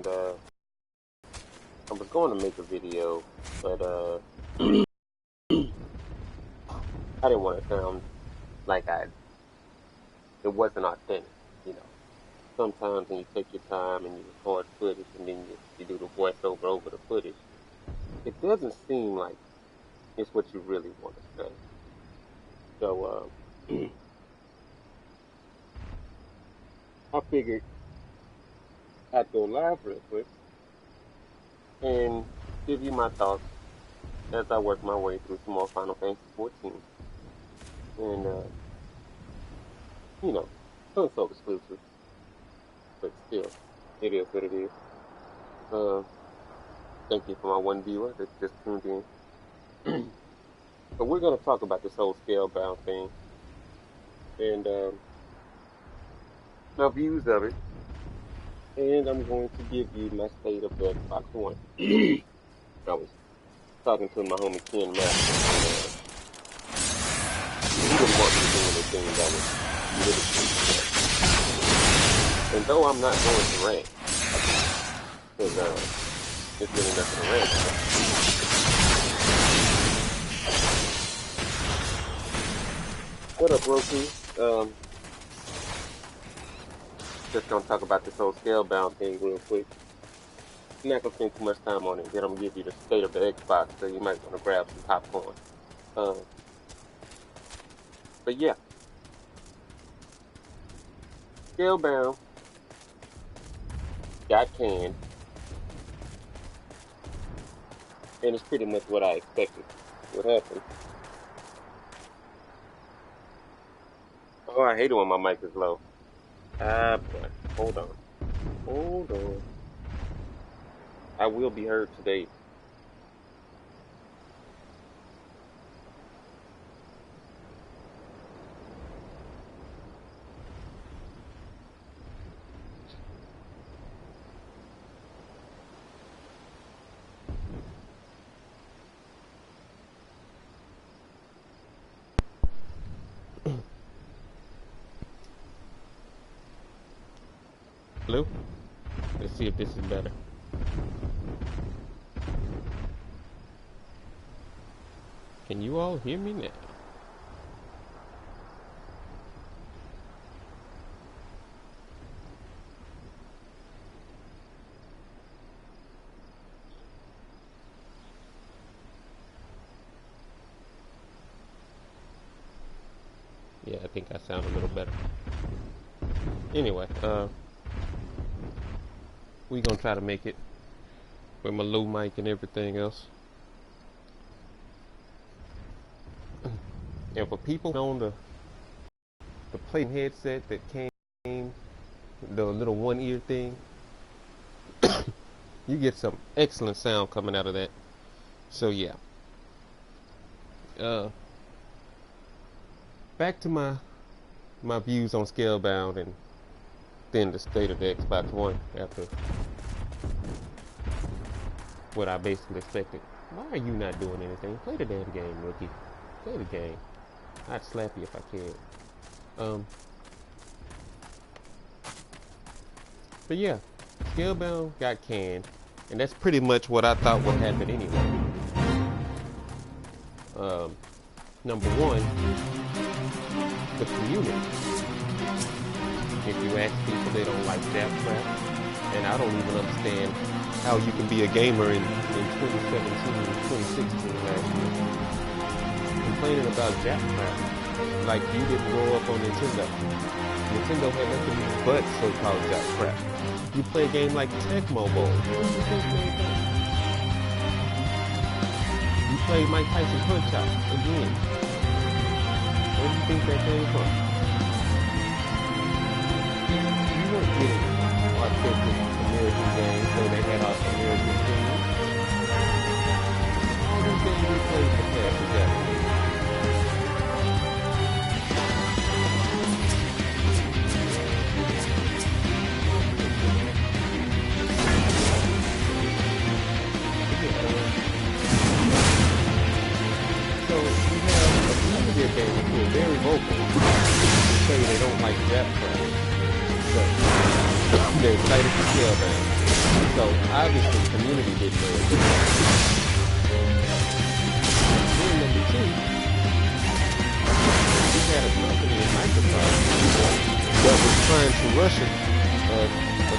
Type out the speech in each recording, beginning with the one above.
and I was going to make a video, but I didn't want to sound like it wasn't authentic, you know. Sometimes when you take your time and you record footage and then you do the voiceover over the footage, it doesn't seem like it's what you really want to say. So I figured I'd go live real quick and give you my thoughts as I work my way through some more Final Fantasy 14. And, you know, console exclusive, but still, it is what it is. Thank you for my one viewer that just tuned in. But we're going to talk about this whole Scalebound thing and my views of it. And I'm going to give you my state of the Xbox One. I was talking to my homie Ken Master. He didn't want me to do anything that was really. And though I'm not going to rant, because it's really nothing to rant about. What up, Roku? Just gonna talk about this whole Scalebound thing real quick. I'm not gonna spend too much time on it. Then I'm gonna give you the state of the Xbox, so you might want to grab some popcorn. But yeah, Scalebound got canned, and it's pretty much what I expected would happen. Oh, I hate it when my mic is low. But hold on. I will be heard today. Hello? Let's see if this is better. Can you all hear me now? Yeah, I think I sound a little better. Anyway, we gonna try to make it with my low mic and everything else. And for people on the play headset that came, the little one ear thing, you get some excellent sound coming out of that. So yeah. Back to my views on Scalebound and then the state of the Xbox One after what I basically expected. Why are you not doing anything? Play the damn game, rookie. Play the game. I'd slap you if I could. But yeah, Scalebound got canned, and that's pretty much what I thought would happen anyway. Number one, the community. If you ask people, they don't like Jap Trap, and I don't even understand how you can be a gamer in 2017, 2016 last year, complaining about Jap Trap like you didn't grow up on Nintendo. Nintendo had nothing but so-called Jap Trap. You play a game like Tecmo Bowl. You play Mike Tyson Punch Out again. Where do you think that came from? You weren't getting authentic American games, so they had American games. All those games you played in the past were Japanese. So we have a community of gamers who are very vocal to say they don't like Jap Trap. They're excited for Scalebound. So obviously the community didn't know it. Then number two, we had a company in Microsoft that was trying to rush a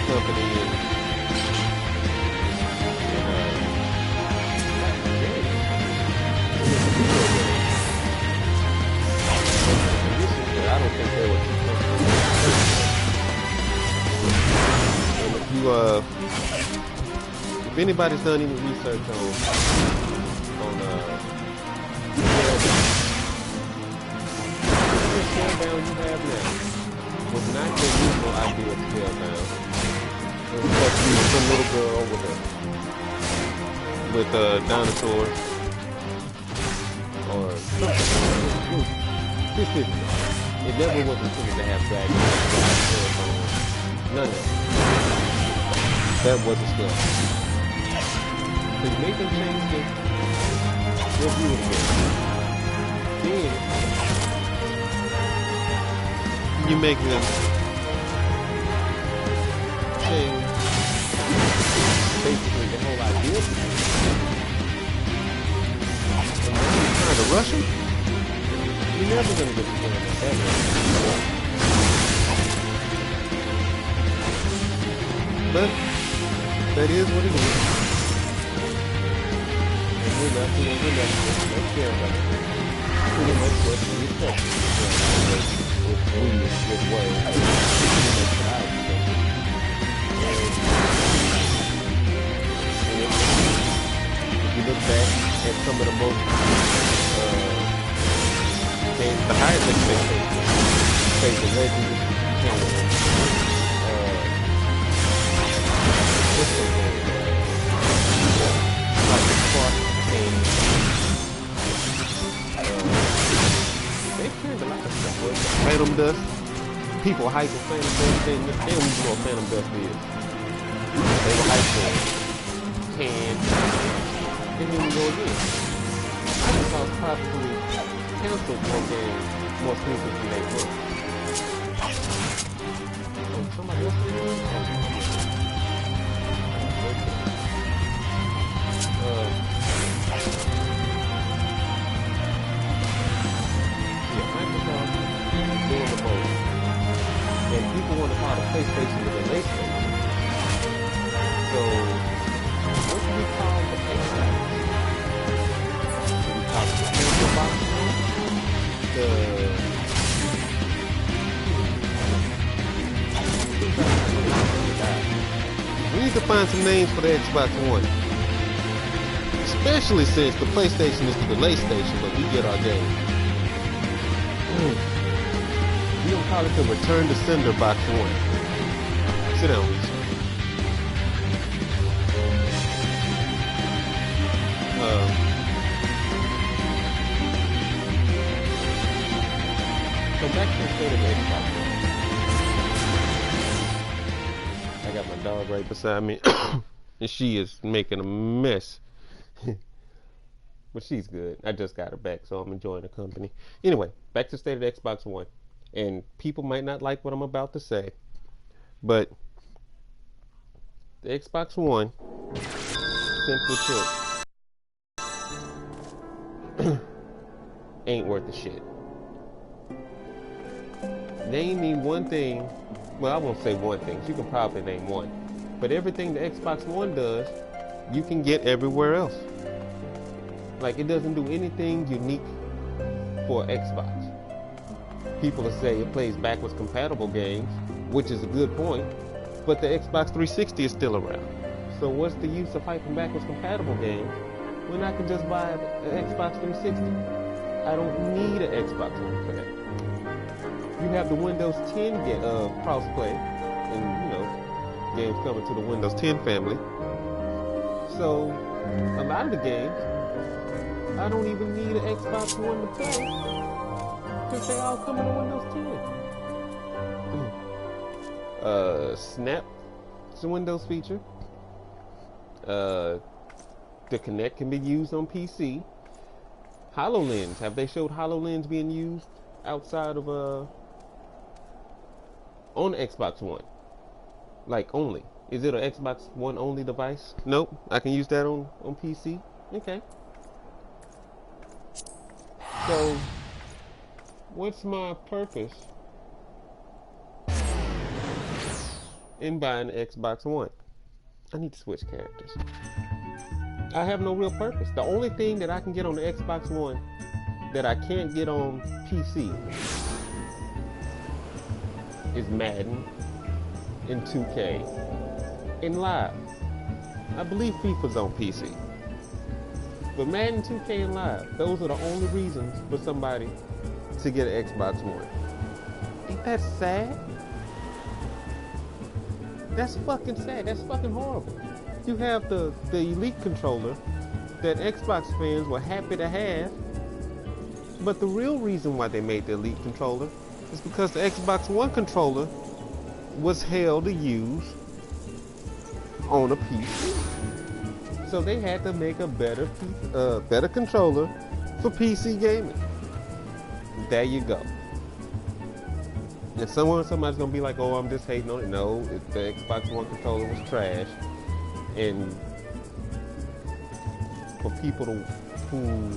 company in I don't think they were too comfortable. And if anybody's done any research on the Scalebound you have now was not the usual idea of Scalebound. It was supposed to be some little girl with dinosaurs or something. This isn't. It never was intended to have dragons, none of that. That wasn't stuff. So you make them change the review again. Then you make them change basically the whole idea. And now you're trying to rush them. You're never going to get the game ever. But that is what it is. And we're left let's care about it. Pretty much what we expect. With words. Pretty much what I expected. And if you look back at some of the most the highest expectations, say the Legends, like the Spark and they carried a lot of stuff with Phantom Dust. People hyping Phantom Dust, they don't even know what Phantom Dust is. They were hyping Can, and here we go again. Microsoft probably canceled more games, more exclusives than they were. Oh, somebody else did it? Yeah, Microsoft is doing the most. And people want to call the PlayStation the delay station. So, what do we call the Xbox? Do we call it the cancel box? We need to find some names for the Xbox One. Especially since the PlayStation is the delay station, but we get our game. We don't call it the Return to Sender Box One. Sit down, Reese. So back to the state of the Xbox One. I got my dog right beside me, and she is making a mess. But she's good. I just got her back, so I'm enjoying the company. Anyway, back to the state of the Xbox One. And people might not like what I'm about to say, but the Xbox One, simply put, ain't worth the shit. Name me one thing. Well, I won't say one thing. You can probably name one. But everything the Xbox One does, you can get everywhere else. Like, it doesn't do anything unique for Xbox. People will say it plays backwards compatible games, which is a good point, but the Xbox 360 is still around. So what's the use of hyping backwards compatible games when I can just buy an Xbox 360? I don't need an Xbox One for that. You have the Windows 10 crossplay, and games coming to the Windows 10 family. So a lot of the games, I don't even need an Xbox One to play, because they all come in the Windows 10. Snap is a Windows feature. The Kinect can be used on PC. HoloLens, have they showed HoloLens being used outside of on the Xbox One? Like, only. Is it an Xbox One only device? Nope. I can use that on PC. Okay. So, what's my purpose in buying an Xbox One? I need to switch characters. I have no real purpose. The only thing that I can get on the Xbox One that I can't get on PC is Madden and 2K and Live. I believe FIFA's on PC. But Madden, 2K, and Live, those are the only reasons for somebody to get an Xbox One. Ain't that sad? That's fucking sad. That's fucking horrible. You have the Elite controller that Xbox fans were happy to have, but the real reason why they made the Elite controller is because the Xbox One controller was hell to use on a PC. So they had to make a better controller for PC gaming. There you go. And somebody's gonna be like, "Oh, I'm just hating on it." No, the Xbox One controller was trash. And for people who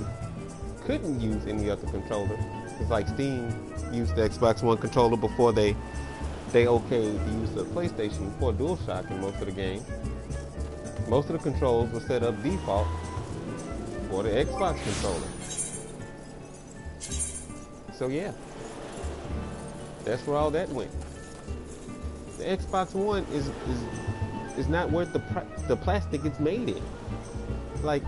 couldn't use any other controller, it's like Steam used the Xbox One controller before they okayed to use the PlayStation 4 DualShock in most of the games. Most of the controls were set up default for the Xbox controller. So yeah, that's where all that went. The Xbox One is not worth the plastic it's made in. Like,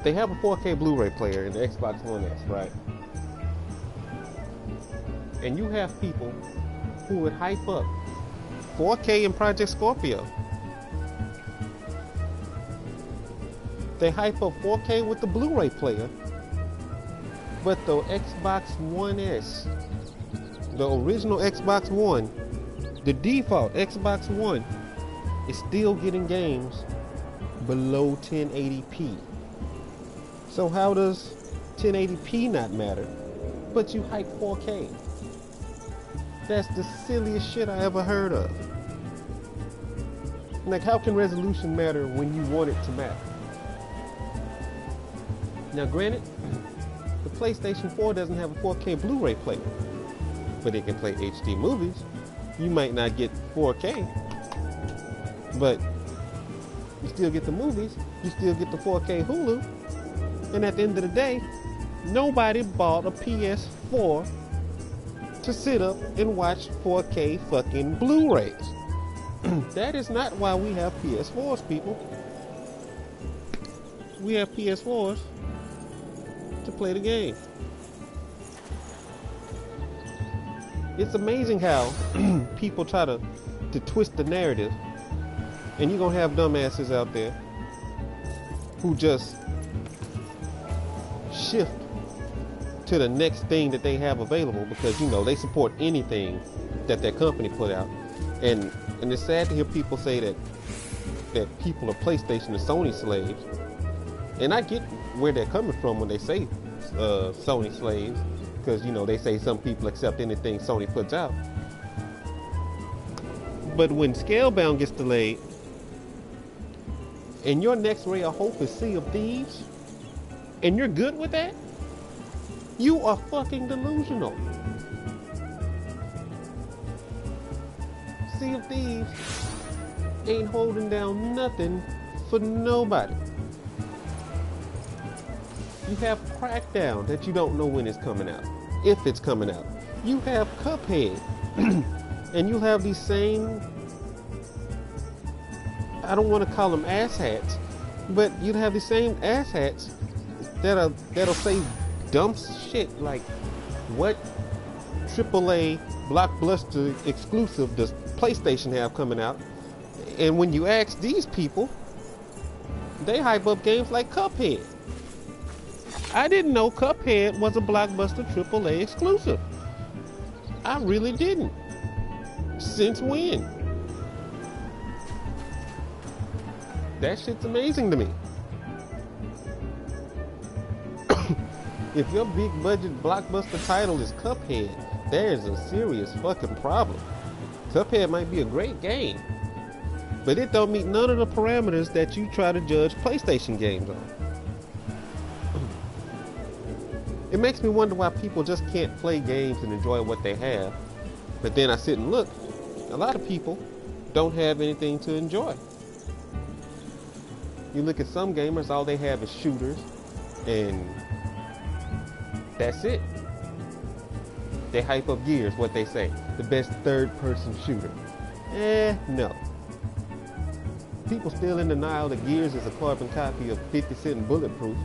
they have a 4K Blu-ray player in the Xbox One X, right? And you have people who would hype up 4K in Project Scorpio. They hype up 4K with the Blu-ray player, but the Xbox One S, the original Xbox One, the default Xbox One, is still getting games below 1080p. So how does 1080p not matter, but you hype 4K? That's the silliest shit I ever heard of. Like, how can resolution matter when you want it to matter? Now granted, the PlayStation 4 doesn't have a 4K Blu-ray player, but it can play HD movies. You might not get 4K, but you still get the movies, you still get the 4K Hulu, and at the end of the day, nobody bought a PS4 to sit up and watch 4K fucking Blu-rays. That is not why we have PS4s, people. We have PS4s to play the game. It's amazing how people try to twist the narrative, and you're gonna have dumbasses out there who just shift to the next thing that they have available because, you know, they support anything that their company put out. And it's sad to hear people say that people are PlayStation and Sony slaves. And I get where they're coming from when they say Sony slaves, because, you know, they say some people accept anything Sony puts out. But when Scalebound gets delayed and your next ray of hope is Sea of Thieves, and you're good with that, you are fucking delusional. Sea of Thieves ain't holding down nothing for nobody. You have Crackdown that you don't know when it's coming out, if it's coming out. You have Cuphead, and you have these same, I don't want to call them asshats, but you have these same asshats that'll say dumb shit like, what AAA blockbuster exclusive does PlayStation have coming out? And when you ask these people, they hype up games like Cuphead. I didn't know Cuphead was a blockbuster AAA exclusive. I really didn't. Since when? That shit's amazing to me. If your big budget blockbuster title is Cuphead, there is a serious fucking problem. Cuphead might be a great game, but it don't meet none of the parameters that you try to judge PlayStation games on. It makes me wonder why people just can't play games and enjoy what they have. But then I sit and look, a lot of people don't have anything to enjoy. You look at some gamers, all they have is shooters, and that's it. They hype up Gears, what they say, the best third-person shooter. No. People still in denial that Gears is a carbon copy of 50 Cent Bulletproof,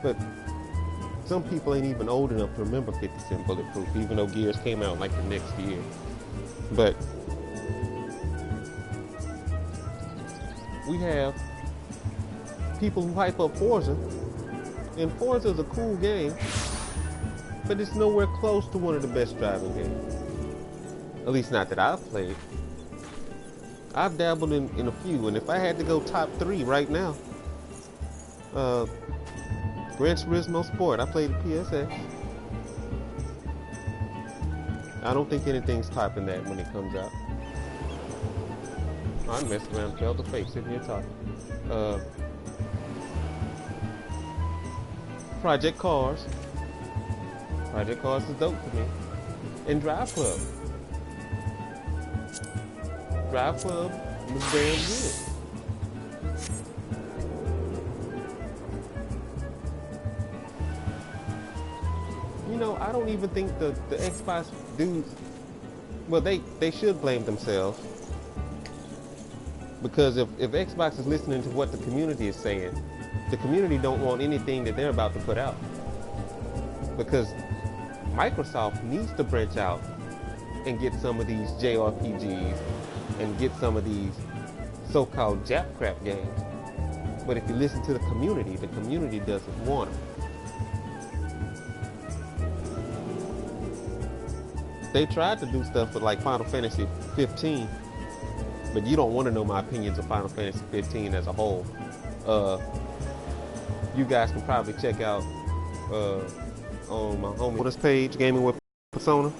but some people ain't even old enough to remember 50 Cent Bulletproof, even though Gears came out like the next year. But we have people who hype up Forza, and Forza is a cool game, but it's nowhere close to one of the best driving games. At least not that I've played. I've dabbled in a few, and if I had to go top 3 right now, Gran Turismo Sport, I played the PSX. I don't think anything's topping that when it comes out. I messed around, fell the face, sitting here talking. Project Cars. Project Cars is dope for me. And Drive Club. Drive Club was damn good. You know, I don't even think the Xbox dudes, well, they should blame themselves. Because if Xbox is listening to what the community is saying, the community don't want anything that they're about to put out. Because Microsoft needs to branch out and get some of these JRPGs and get some of these so-called Jap crap games. But if you listen to the community doesn't want them. They tried to do stuff with like Final Fantasy 15, but you don't want to know my opinions of Final Fantasy 15 as a whole. You guys can probably check out on my homie's page, Gaming with Persona.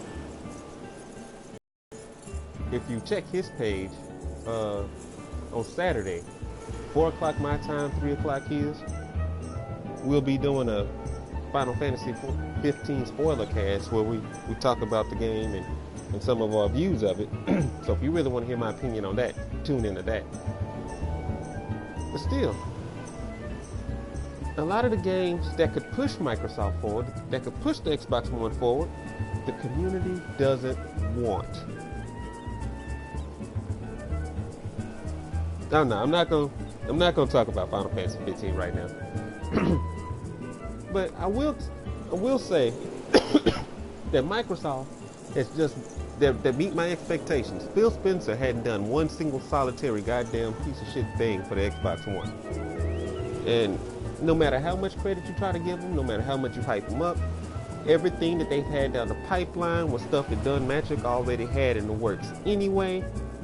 If you check his page on Saturday, 4 o'clock my time, 3 o'clock his, we'll be doing a Final Fantasy 15 spoiler cast where we talk about the game and some of our views of it. So if you really want to hear my opinion on that, tune into that. But still, a lot of the games that could push Microsoft forward, that could push the Xbox One forward, the community doesn't want. No, I'm not gonna talk about Final Fantasy 15 right now. But I will say that Microsoft has just that meet my expectations. Phil Spencer hadn't done one single solitary goddamn piece of shit thing for the Xbox One. And no matter how much credit you try to give him, no matter how much you hype him up, everything that they've had down the pipeline was stuff that Dun Magic already had in the works anyway.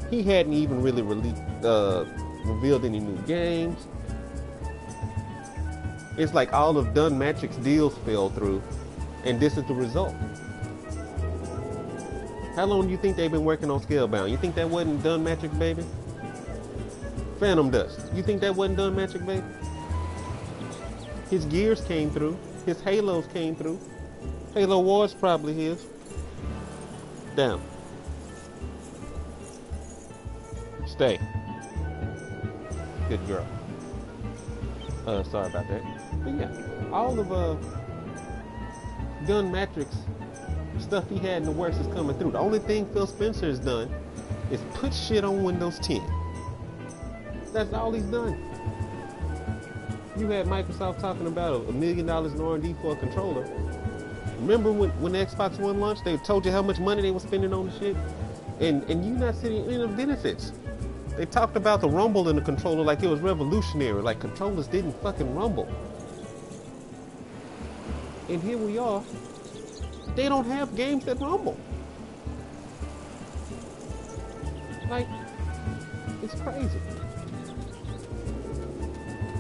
He hadn't even really revealed any new games. It's like all of Dun Magic's deals fell through, and this is the result. How long do you think they've been working on Scalebound? You think that wasn't Dun Magic, baby? Phantom Dust, you think that wasn't Dun Magic, baby? His Gears came through. His Halos came through. Halo Wars probably his. Damn. Stay. Good girl. Sorry about that. But yeah, all of Dun Matrix stuff he had in the works is coming through. The only thing Phil Spencer has done is put shit on Windows 10. That's all he's done. You had Microsoft talking about $1 million in R&D for a controller. Remember when the Xbox One launched, they told you how much money they were spending on the shit? And you not seeing any of the benefits. They talked about the rumble in the controller like it was revolutionary, like controllers didn't fucking rumble. And here we are, they don't have games that rumble. Like, it's crazy.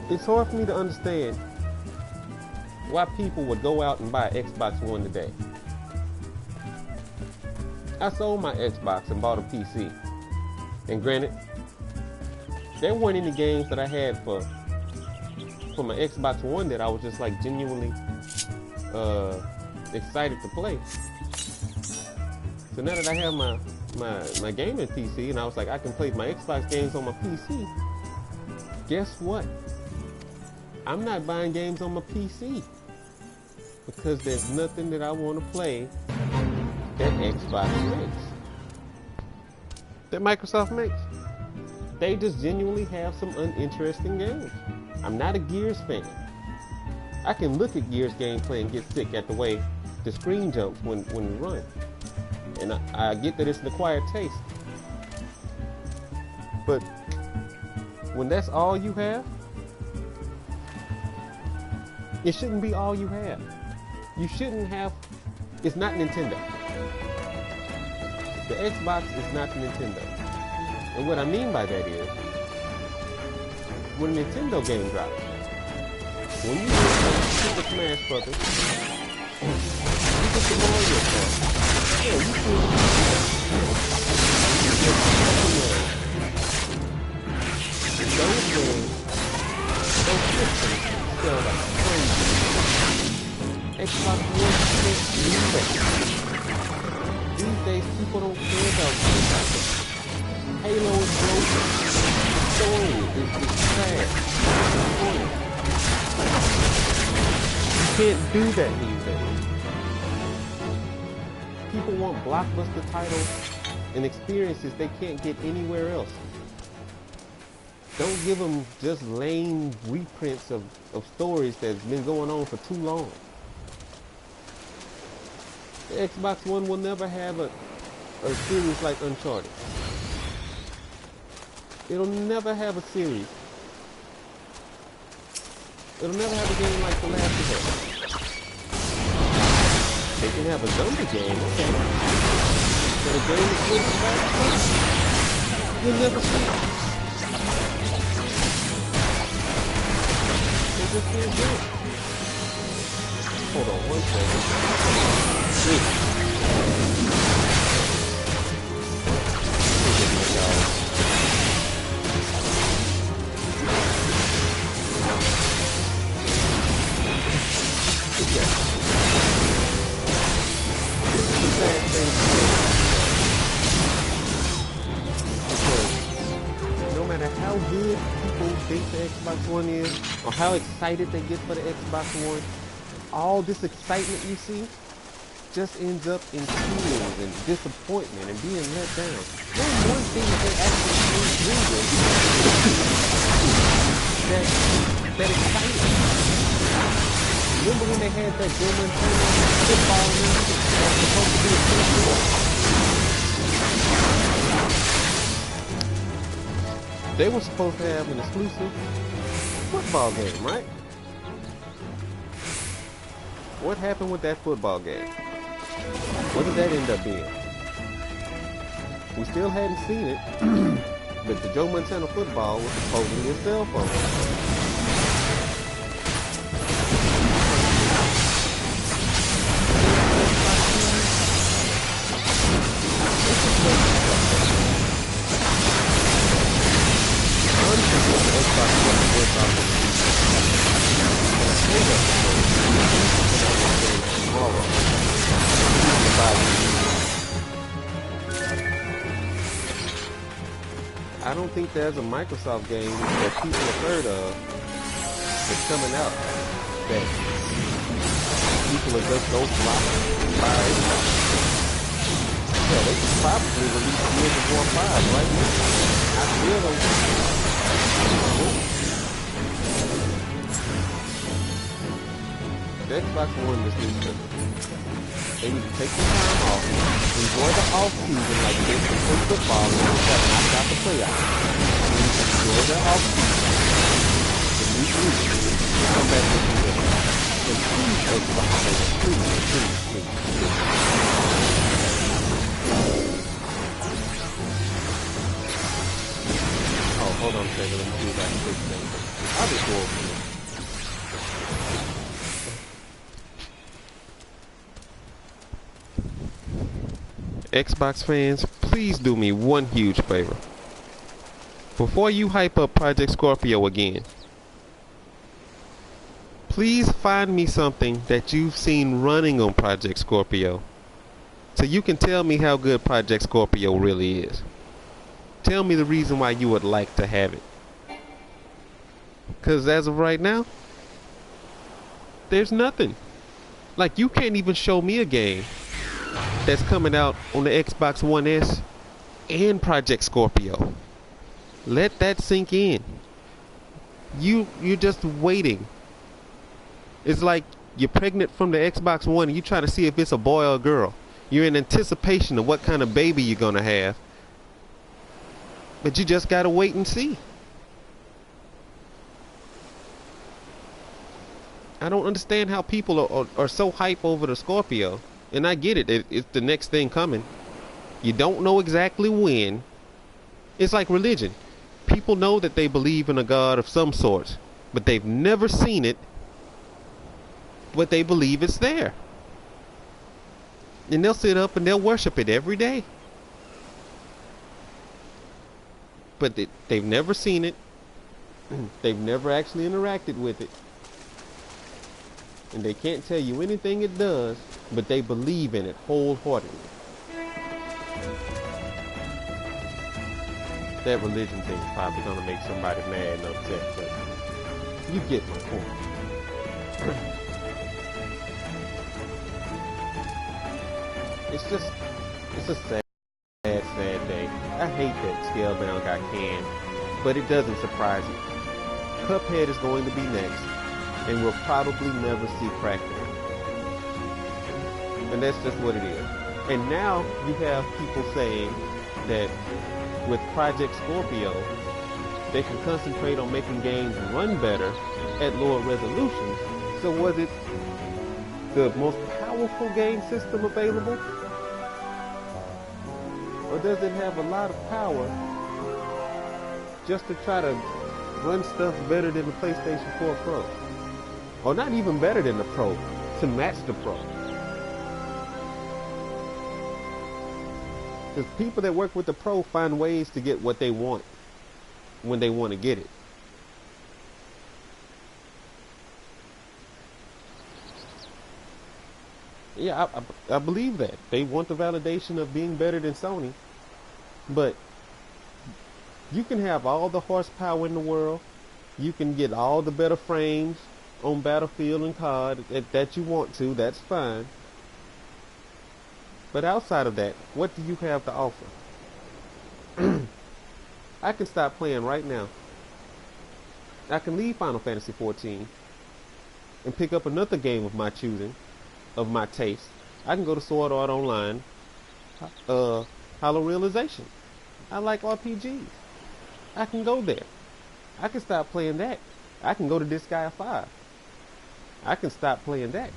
It's hard for me to understand why people would go out and buy an Xbox One today. I sold my Xbox and bought a PC. And granted, there weren't any games that I had for my Xbox One that I was just like genuinely excited to play. So now that I have my gaming PC and I was like, I can play my Xbox games on my PC, guess what? I'm not buying games on my PC because there's nothing that I want to play that Xbox makes, that Microsoft makes. They just genuinely have some uninteresting games. I'm not a Gears fan. I can look at Gears gameplay and get sick at the way the screen jumps when we run. And I get that it's an acquired taste. But when that's all you have, it shouldn't be all you have. You shouldn't have, it's not Nintendo. The Xbox is not Nintendo. And what I mean by that is, when a Nintendo game drops, when you get Super Smash Brothers, you get the Mario Kart, yeah, you feel those games, those systems sell like crazy. Xbox One can't do that. These days, people don't care about games. Halo is broken. The story is trash. You can't do that these days. People want blockbuster titles and experiences they can't get anywhere else. Don't give them just lame reprints of stories that's been going on for too long. The Xbox One will never have a series like Uncharted. It'll never have a series. It'll never have a game like The Last of Us. They can have a zombie game, okay. But a game that's good for Last of Us, you'll never see it. They just can't do it. Hold on one second. No matter how good people think the Xbox One is, or how excited they get for the Xbox One, all this excitement you see just ends up in tears and disappointment and being let down. There's one thing that they actually do that excited. Remember when they had that German football league that was supposed to be a exclusive? They were supposed to have an exclusive football game, right? What happened with that football game? What did that end up being? We still hadn't seen it, but the Joe Montana football was supposedly a cell phone. I don't think there's a Microsoft game that people have heard of that's coming out that people are just go flop and buy. Yeah, they could probably release Gears of War 5 right now. I still don't think the Xbox One just needs to, they need to take some time off, enjoy the off season like this before football and have knocked out the playoffs. They need to enjoy the off season. The new week, come back with you and please Xbox fans, please. Oh, hold on a second, let me see if I can fix that. I'll just go over here. Xbox fans, please do me one huge favor. Before you hype up Project Scorpio again, please find me something that you've seen running on Project Scorpio so you can tell me how good Project Scorpio really is. Tell me the reason why you would like to have it. Because as of right now, there's nothing. Like, you can't even show me a game that's coming out on the Xbox One S and Project Scorpio. Let that sink in. You're just waiting. It's like you're pregnant from the Xbox One and you're trying to see if it's a boy or a girl. You're in anticipation of what kind of baby you're gonna have. But you just gotta wait and see. I don't understand how people are so hype over the Scorpio. And I get it. It's the next thing coming. You don't know exactly when. It's like religion. People know that they believe in a God of some sort, but they've never seen it, but they believe it's there. And they'll sit up and they'll worship it every day. But they've never seen it. They've never actually interacted with it. And they can't tell you anything it does, but they believe in it wholeheartedly. That religion thing is probably going to make somebody mad and upset, but you get my point. It's a sad day. I hate that Scalebound got canned, but it doesn't surprise me. Cuphead is going to be next, and we'll probably never see Crackdown. And that's just what it is. And now you have people saying that with Project Scorpio, they can concentrate on making games run better at lower resolutions. So was it the most powerful game system available? Or does it have a lot of power just to try to run stuff better than the PlayStation 4 Pro? Or not even better than the Pro, to match the Pro. Because people that work with the Pro find ways to get what they want when they want to get it. Yeah, I believe that. They want the validation of being better than Sony. But you can have all the horsepower in the world. You can get all the better frames on Battlefield and COD that you want to. That's fine. But outside of that, what do you have to offer? I can stop playing right now. I can leave Final Fantasy XIV and pick up another game of my choosing, of my taste. I can go to Sword Art Online, Hollow Realization. I like RPGs. I can go there. I can stop playing that. I can go to Disgaea 5. I can stop playing that.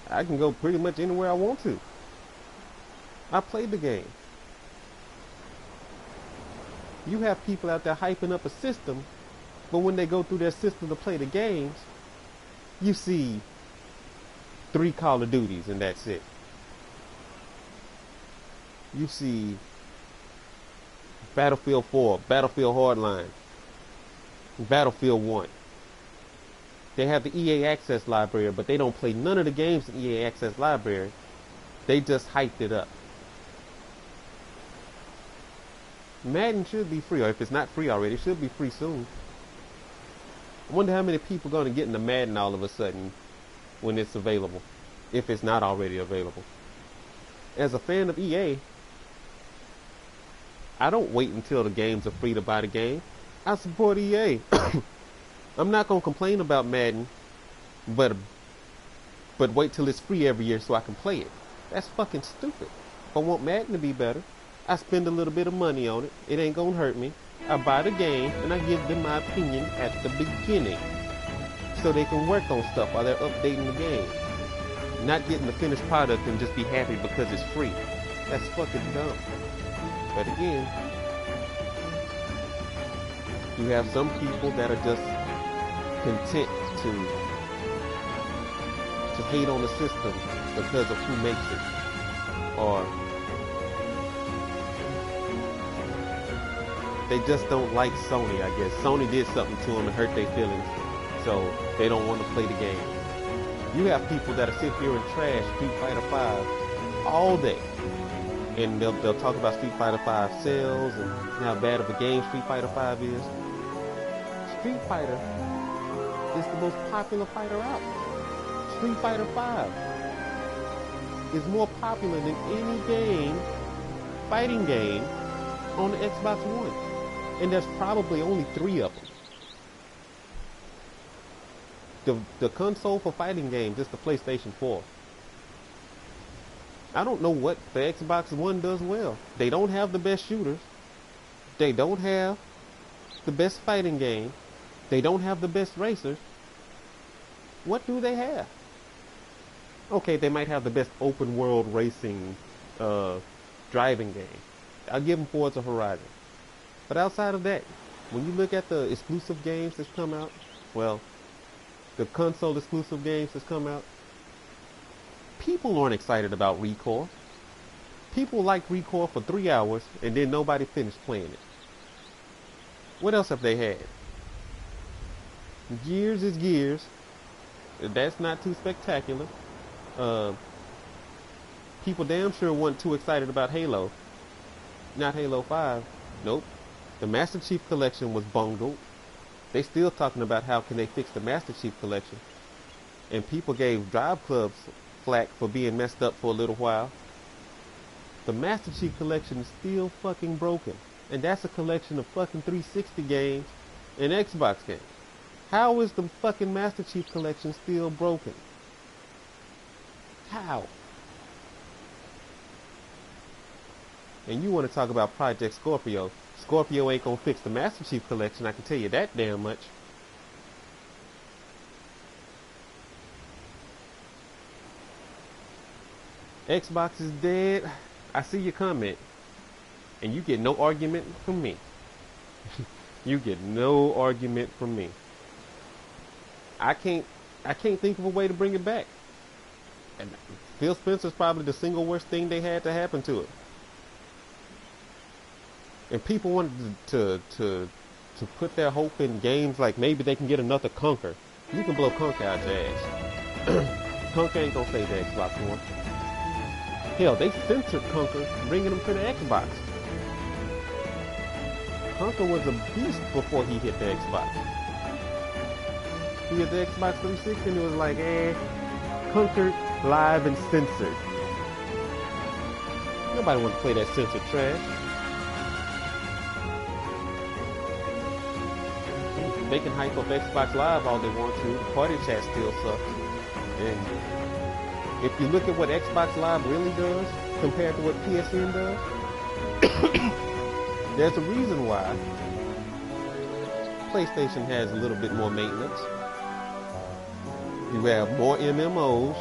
I can go pretty much anywhere I want to. I played the game. You have people out there hyping up a system, but when they go through their system to play the games, you see 3 Call of Duties and that's it. You see Battlefield 4, Battlefield Hardline, Battlefield 1. They have the EA Access library, but they don't play none of the games in EA Access library. They just hyped it up. Madden should be free, or if it's not free already, it should be free soon. I wonder how many people are going to get into Madden all of a sudden when it's available, if it's not already available. As a fan of EA, I don't wait until the games are free to buy the game. I support EA. I'm not going to complain about Madden, but wait till it's free every year so I can play it. That's fucking stupid. If I want Madden to be better, I spend a little bit of money on it. It ain't gonna hurt me. I buy the game and I give them my opinion at the beginning so they can work on stuff while they're updating the game. Not getting the finished product and just be happy because it's free. That's fucking dumb. But again, you have some people that are just content to hate on the system because of who makes it, or They just don't like Sony, I guess. Sony did something to them and hurt their feelings, so they don't want to play the game. You have people that'll sit here and trash Street Fighter 5 all day. And they'll talk about Street Fighter 5 sales and how bad of a game Street Fighter 5 is. Street Fighter is the most popular fighter out. Street Fighter 5 is more popular than any game, fighting game, on the Xbox One. And there's probably only 3 of them. The console for fighting games is the PlayStation 4. I don't know what the Xbox One does well. They don't have the best shooters. They don't have the best fighting game. They don't have the best racers. What do they have? Okay, they might have the best open world racing driving game. I'll give them Forza Horizon. But outside of that, when you look at the exclusive games that's come out, well, the console exclusive games that's come out, people aren't excited about Recore. People like Recore for 3 hours and then nobody finished playing it. What else have they had? Gears is Gears. That's not too spectacular. People damn sure weren't too excited about Halo. Not Halo 5. Nope. The Master Chief Collection was bungled. They still talking about how can they fix the Master Chief Collection. And people gave Drive Clubs flack for being messed up for a little while. The Master Chief Collection is still fucking broken. And that's a collection of fucking 360 games and Xbox games. How is the fucking Master Chief Collection still broken? How? And you want to talk about Project Scorpio. Scorpio ain't gonna fix the Master Chief Collection, I can tell you that damn much. Xbox is dead. I see your comment. And you get no argument from me. You get no argument from me. I can't think of a way to bring it back. And Phil Spencer's probably the single worst thing they had to happen to it. And people wanted to put their hope in games like maybe they can get another Conker. You can blow Conker out your ass. Conker ain't gonna save the Xbox One. Hell, they censored Conker, bringing him to the Xbox. Conker was a beast before he hit the Xbox. He hit the Xbox 360 and it was like, Conker live and censored. Nobody wants to play that censored trash. They can hype up Xbox Live all they want to. The party chat still sucks. And if you look at what Xbox Live really does compared to what PSN does, there's a reason why PlayStation has a little bit more maintenance. You have more MMOs.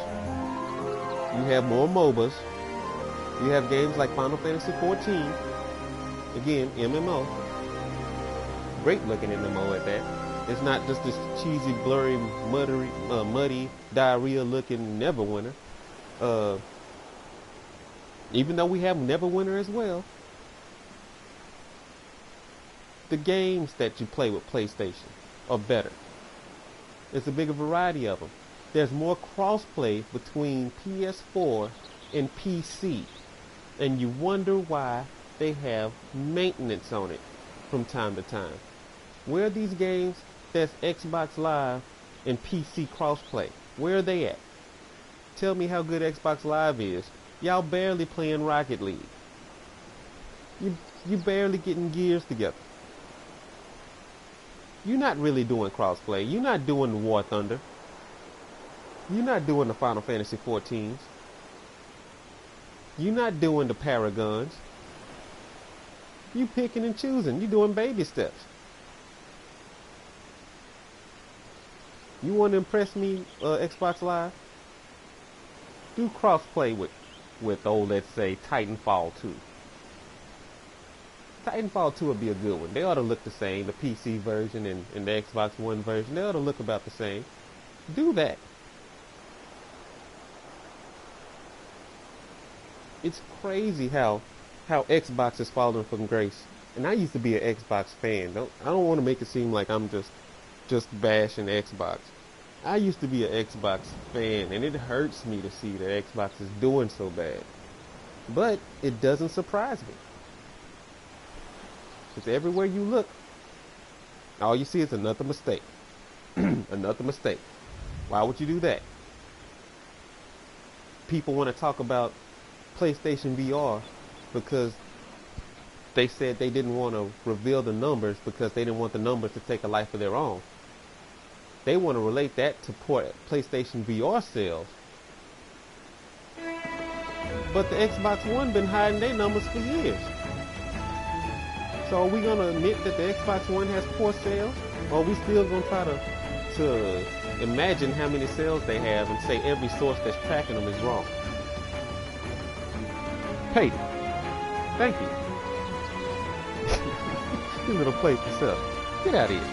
You have more MOBAs. You have games like Final Fantasy 14. Again, MMO. Great looking MMO at that. It's not just this cheesy, blurry, muddy, diarrhea looking Neverwinter. Even though we have Neverwinter as well, the games that you play with PlayStation are better. There's a bigger variety of them. There's more crossplay between PS4 and PC. And you wonder why they have maintenance on it from time to time. Where are these games that's Xbox Live and PC crossplay? Where are they at? Tell me how good Xbox Live is. Y'all barely playing Rocket League. You barely getting gears together. You're not really doing crossplay. You're not doing the War Thunder. You're not doing the Final Fantasy 14s. You're not doing the Paragons. You picking and choosing. You doing baby steps. You want to impress me, Xbox Live? Do crossplay with let's say, Titanfall 2. Titanfall 2 would be a good one. They ought to look the same, the PC version and the Xbox One version. They ought to look about the same. Do that. It's crazy how Xbox is falling from grace And I used to be an Xbox fan. I don't want to make it seem like I'm just bashing Xbox. I used to be an Xbox fan, and it hurts me to see that Xbox is doing so bad. But it doesn't surprise me. Because everywhere you look, all you see is another mistake. Another mistake. Why would you do that? People want to talk about PlayStation VR because they said they didn't want to reveal the numbers because they didn't want the numbers to take a life of their own. They want to relate that to PlayStation VR sales. But the Xbox One been hiding their numbers for years. So are we going to admit that the Xbox One has poor sales? Or are we still going to try to imagine how many sales they have and say every source that's tracking them is wrong? Peyton, thank you. You little play yourself. Get out of here.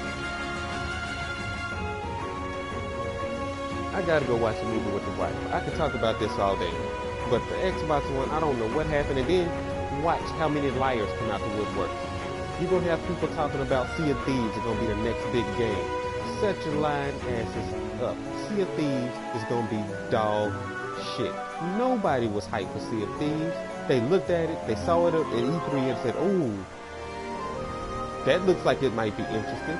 I gotta go watch a movie with the wife. I could talk about this all day. But the Xbox One, I don't know what happened. And then watch how many liars come out the woodwork. You're gonna have people talking about Sea of Thieves is gonna be the next big game. Shut your lying asses up. Sea of Thieves is gonna be dog shit. Nobody was hyped for Sea of Thieves. They looked at it, they saw it at E3 and said, "Ooh, that looks like it might be interesting.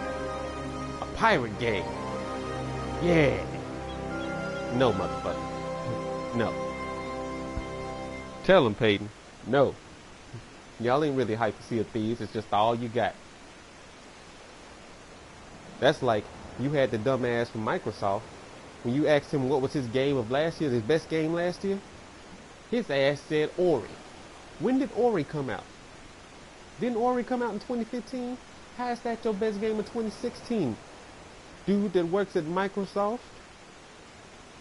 A pirate game. Yeah." No, motherfucker. No. Tell him, Peyton. No. Y'all ain't really hyped for Sea of Thieves. It's just all you got. That's like you had the dumbass from Microsoft. When you asked him what was his game of last year, his best game last year, his ass said Ori. When did Ori come out? Didn't Ori come out in 2015? How is that your best game of 2016? Dude that works at Microsoft?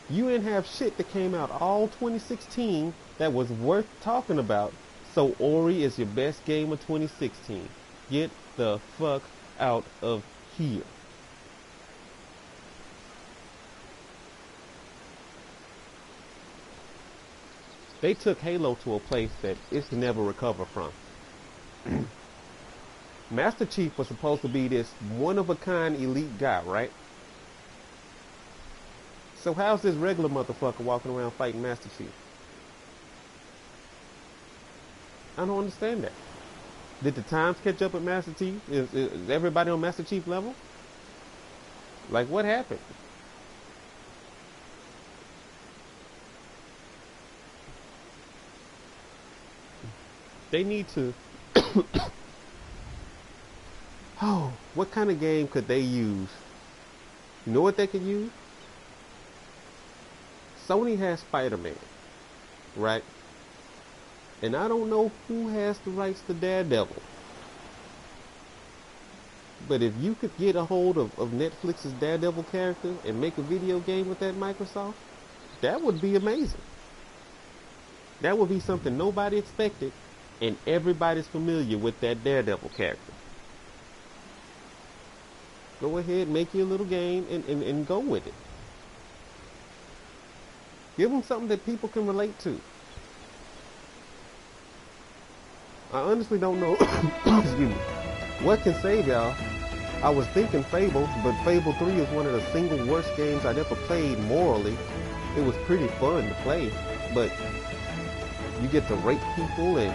You didn't have shit that came out all 2016 that was worth talking about. So Ori is your best game of 2016. Get the fuck out of here. They took Halo to a place that it's never recover from. Master Chief was supposed to be this one-of-a-kind elite guy, right? So how's this regular motherfucker walking around fighting Master Chief? I don't understand that. Did the times catch up with Master Chief? Is everybody on Master Chief level? Like, what happened? They need to... Oh, what kind of game could they use? You know what they could use? Sony has Spider-Man, right? And I don't know who has the rights to Daredevil. But if you could get a hold of Netflix's Daredevil character and make a video game with that Microsoft, that would be amazing. That would be something nobody expected, and everybody's familiar with that Daredevil character. Go ahead, make your little game and go with it. Give them something that people can relate to. I honestly don't know excuse me, what can save y'all. I was thinking Fable, but Fable 3 is one of the single worst games I'd ever played morally. It was pretty fun to play, but you get to rape people and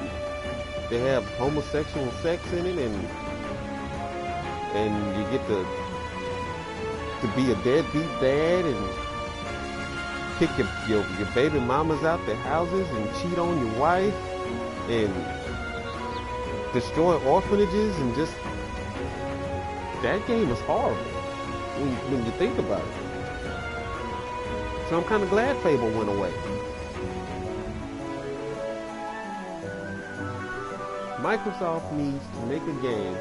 they have homosexual sex in it, and you get to be a deadbeat dad and kick your baby mamas out their houses and cheat on your wife and destroy orphanages, and just that game is horrible when you think about it. So I'm kind of glad Fable went away. Microsoft needs to make a game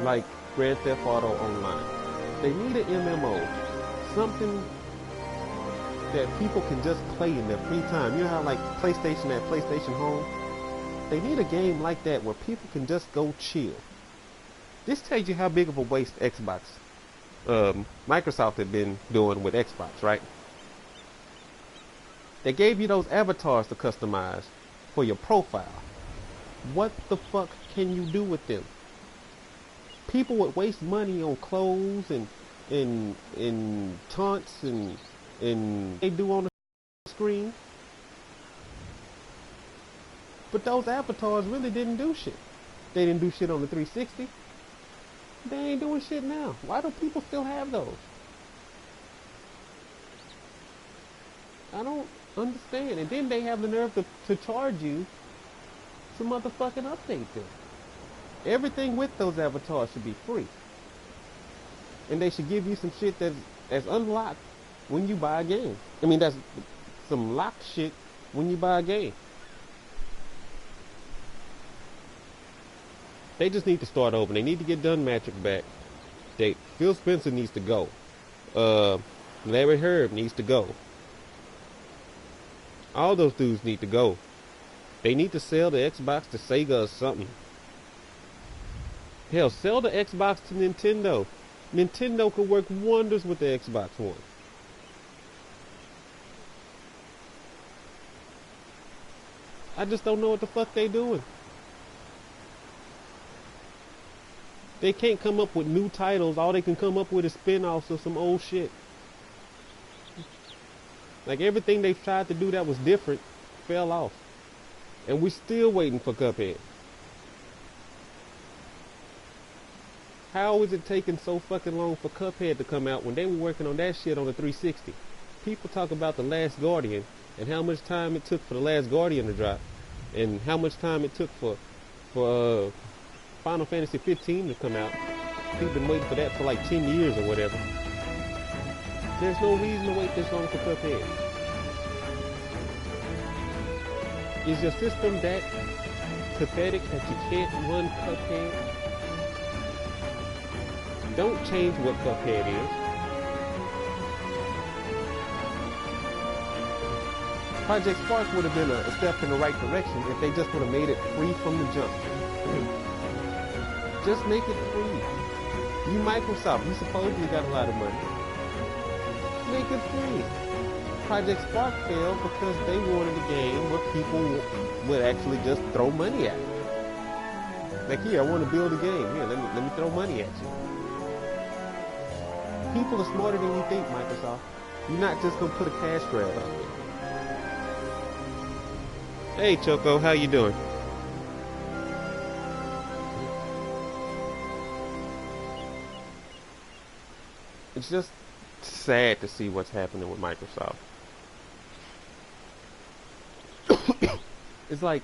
like Grand Theft Auto Online. They need an MMO, something that people can just play in their free time. You know how like PlayStation at PlayStation Home? They need a game like that where people can just go chill. This tells you how big of a waste Microsoft had been doing with Xbox, right? They gave you those avatars to customize for your profile. What the fuck can you do with them? People would waste money on clothes and taunts and they do on the screen. But those avatars really didn't do shit. They didn't do shit on the 360. They ain't doing shit now. Why do people still have those? I don't understand. And then they have the nerve to charge you to motherfucking update them. Everything with those avatars should be free. And they should give you some shit that's unlocked when you buy a game. I mean, that's some locked shit when you buy a game. They just need to start over. They need to get Dun Magic back. Phil Spencer needs to go. Larry Herb needs to go. All those dudes need to go. They need to sell the Xbox to Sega or something. Hell, sell the Xbox to Nintendo. Nintendo could work wonders with the Xbox One. I just don't know what the fuck they doing. They can't come up with new titles. All they can come up with is spin-offs of some old shit. Like everything they've tried to do that was different fell off. And we're still waiting for Cuphead. How is it taking so fucking long for Cuphead to come out when they were working on that shit on the 360? People talk about The Last Guardian and how much time it took for The Last Guardian to drop. And how much time it took for Final Fantasy 15 to come out. People been waiting for that for like 10 years or whatever. There's no reason to wait this long for Cuphead. Is your system that pathetic that you can't run Cuphead? Don't change what Cuphead is. Project Spark would have been a step in the right direction if they just would have made it free from the jump. Just make it free. You Microsoft, you supposedly got a lot of money. Make it free. Project Spark failed because they wanted a game where people would actually just throw money at it. Like, here, I want to build a game. Here, let me throw money at you. People are smarter than you think, Microsoft. You're not just going to put a cash grab out there. Hey, Choco, how you doing? It's just sad to see what's happening with Microsoft. It's like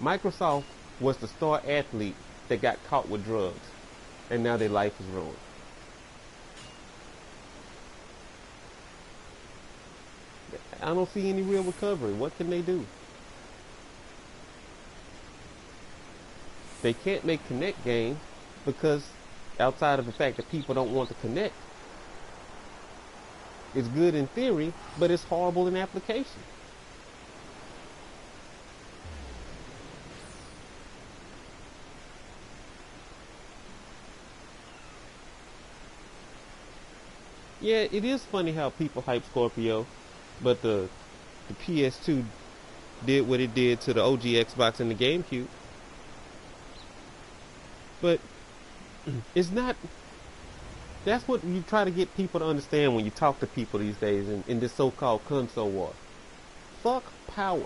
Microsoft was the star athlete that got caught with drugs, and now their life is ruined. I don't see any real recovery. What can they do? They can't make Connect games because outside of the fact that people don't want to connect, it's good in theory, but it's horrible in application. Yeah, it is funny how people hype Scorpio, but the PS2 did what it did to the OG Xbox and the GameCube. But it's not. That's what you try to get people to understand when you talk to people these days in this so-called console war. Fuck power.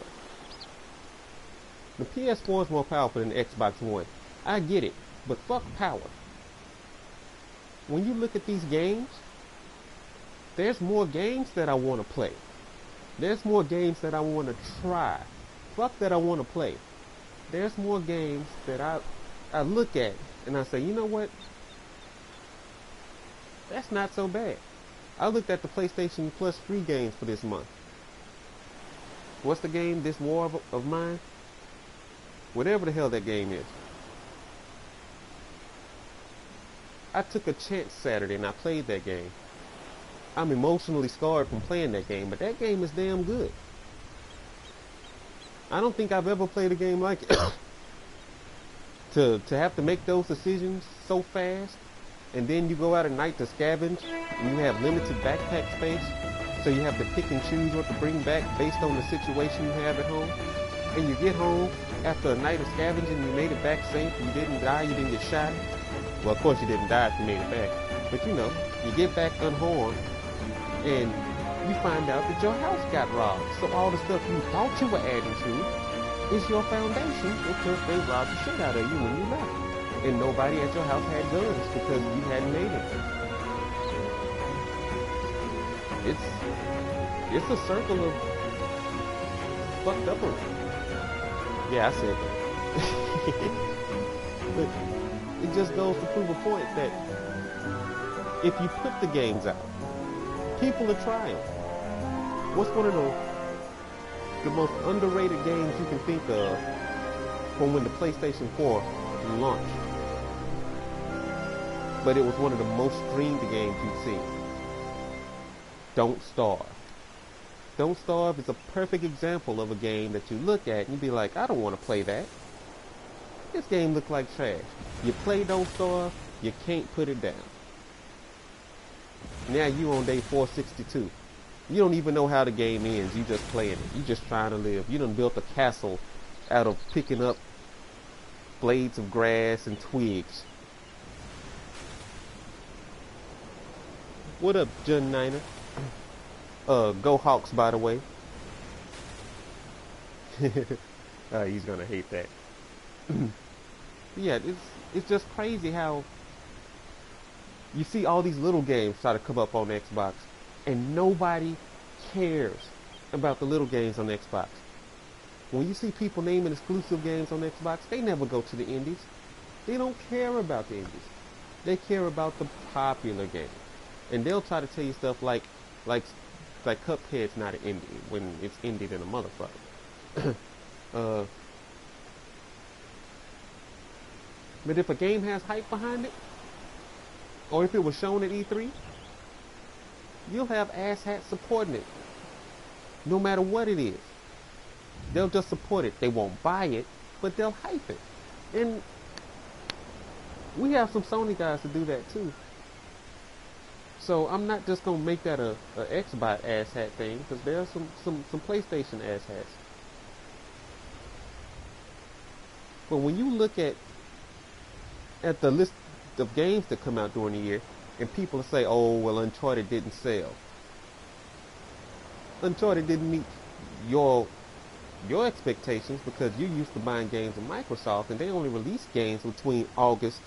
The PS4 is more powerful than the Xbox One. I get it, but fuck power. When you look at these games, there's more games that I want to play. There's more games that I want to try. Fuck that I want to play. There's more games that I look at and I say, you know what? That's not so bad. I looked at the PlayStation Plus free games for this month. What's the game? This War of Mine? Whatever the hell that game is. I took a chance Saturday and I played that game. I'm emotionally scarred from playing that game, but that game is damn good. I don't think I've ever played a game like it. To have to make those decisions so fast, and then you go out at night to scavenge, and you have limited backpack space, so you have to pick and choose what to bring back based on the situation you have at home. and you get home after a night of scavenging, you made it back safe, you didn't die, you didn't get shot. Well, of course you didn't die if you made it back. But you know, you get back unharmed, and you find out that your house got robbed. So all the stuff you thought you were adding to is your foundation because they robbed the shit out of you when you left. And nobody at your house had guns because you hadn't made it. It's a circle of fucked up. Yeah, I said that. But it just goes to prove a point that if you put the games out, people are trying. What's one of the most underrated games you can think of from when the PlayStation 4 launched? But it was one of the most streamed games you've seen. Don't Starve. Don't Starve is a perfect example of a game that you look at and you be like, I don't want to play that. This game looks like trash. You play Don't Starve, you can't put it down. Now you on day 462. You don't even know how the game ends. You just playing it. You just trying to live. You done built a castle out of picking up blades of grass and twigs. What up, John Niner? Go Hawks, by the way. He's gonna hate that. Yeah, it's just crazy how you see all these little games try to come up on Xbox, and nobody cares about the little games on Xbox. When you see people naming exclusive games on Xbox, they never go to the indies. They don't care about the indies. They care about the popular games. And they'll try to tell you stuff like Cuphead's not an indie when it's indie than a motherfucker. But if a game has hype behind it, or if it was shown at E3, you'll have asshats supporting it. No matter what it is. They'll just support it. They won't buy it, but they'll hype it. And we have some Sony guys to do that too. So I'm not just gonna make that a Xbox asshat thing, because there are some PlayStation asshats. But when you look at the list of games that come out during the year, and people say, "Oh, well, Uncharted didn't sell." Uncharted didn't meet your expectations because you're used to buying games from Microsoft, and they only release games between August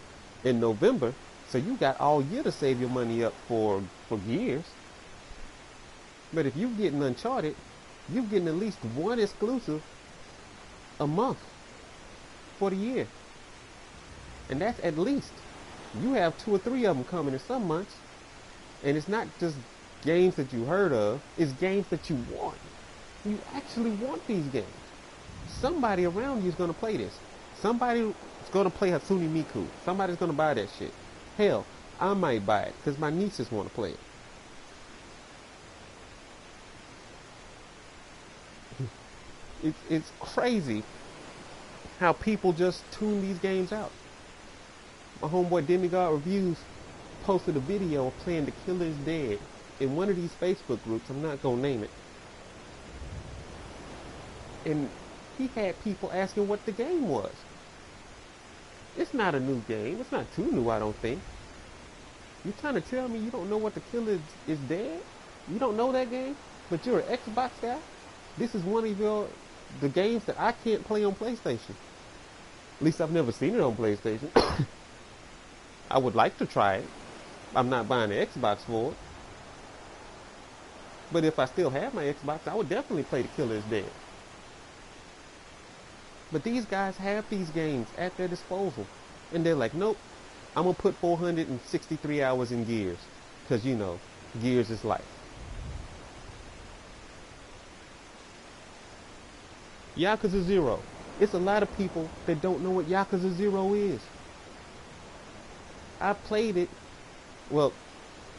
and November. So you got all year to save your money up for years. But if you're getting Uncharted, you're getting at least one exclusive a month for the year. And that's at least. You have 2 or 3 of them coming in some months. And it's not just games that you heard of, it's games that you want. You actually want these games. Somebody around you is going to play this. Somebody's going to play Hatsune Miku. Somebody's going to buy that shit. Hell, I might buy it because my nieces want to play it. It's crazy how people just tune these games out. My homeboy Demigod Reviews posted a video of playing The Killer is Dead in one of these Facebook groups. I'm not going to name it. And he had people asking what the game was. It's not a new game. It's not too new, I don't think. You trying to tell me you don't know what The Killer is Dead? You don't know that game? But you're an Xbox guy? This is one of the games that I can't play on PlayStation. At least I've never seen it on PlayStation. I would like to try it. I'm not buying an Xbox for it. But if I still have my Xbox, I would definitely play The Killer is Dead. But these guys have these games at their disposal. And they're like, nope, I'm going to put 463 hours in Gears. Because, you know, Gears is life. Yakuza 0. It's a lot of people that don't know what Yakuza 0 is. I played it. Well,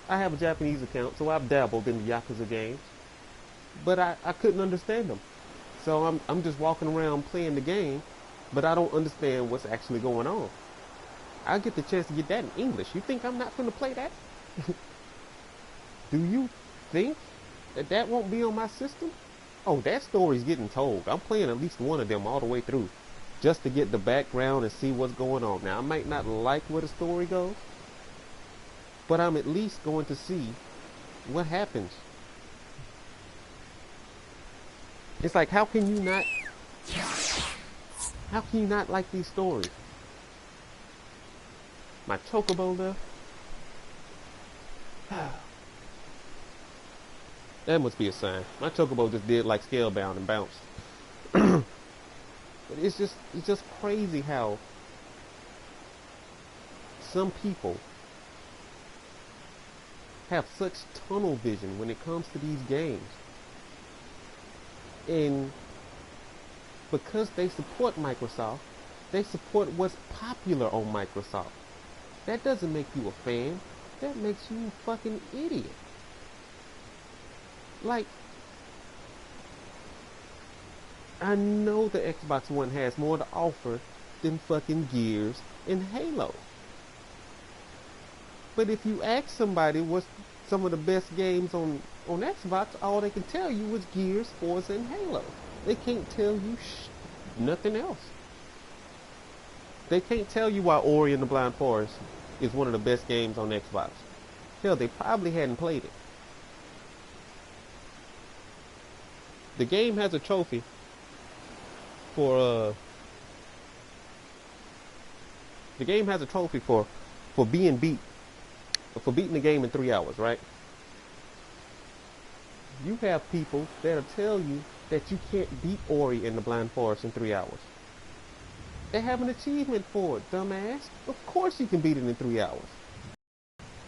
I have a Japanese account, so I've dabbled in the Yakuza games. But I couldn't understand them. So I'm just walking around playing the game, but I don't understand what's actually going on. I'll get the chance to get that in English. You think I'm not going to play that? Do you think that won't be on my system? Oh, that story's getting told. I'm playing at least one of them all the way through, just to get the background and see what's going on. Now, I might not like where the story goes, but I'm at least going to see what happens. It's like, how can you not like these stories? My chocobo left. That must be a sign. My chocobo just did like Scalebound and bounced. But it's just crazy how some people have such tunnel vision when it comes to these games. And because they support Microsoft, they support what's popular on Microsoft. That doesn't make you a fan. That makes you a fucking idiot. Like, I know the Xbox One has more to offer than fucking Gears and Halo. But if you ask somebody what's some of the best games on Xbox, all they can tell you is Gears, Forza, and Halo. They can't tell you nothing else. They can't tell you why Ori and the Blind Forest is one of the best games on Xbox. Hell, they probably hadn't played it. The game has a trophy for being beating the game in 3 hours, right? You have people that'll tell you that you can't beat Ori and the Blind Forest in 3 hours. They have an achievement for it, dumbass. Of course you can beat it in 3 hours.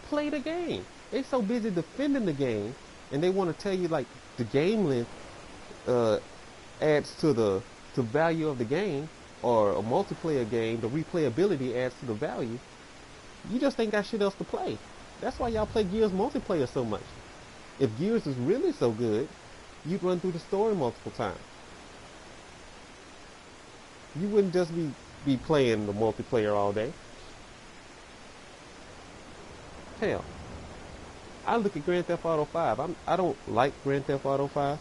Play the game. They so busy defending the game, and they want to tell you like the game length adds to the value of the game, or a multiplayer game, the replayability adds to the value. You just ain't got shit else to play. That's why y'all play Gears multiplayer so much. If Gears is really so good, you'd run through the story multiple times. You wouldn't just be playing the multiplayer all day. Hell, I look at Grand Theft Auto 5. I don't like Grand Theft Auto 5.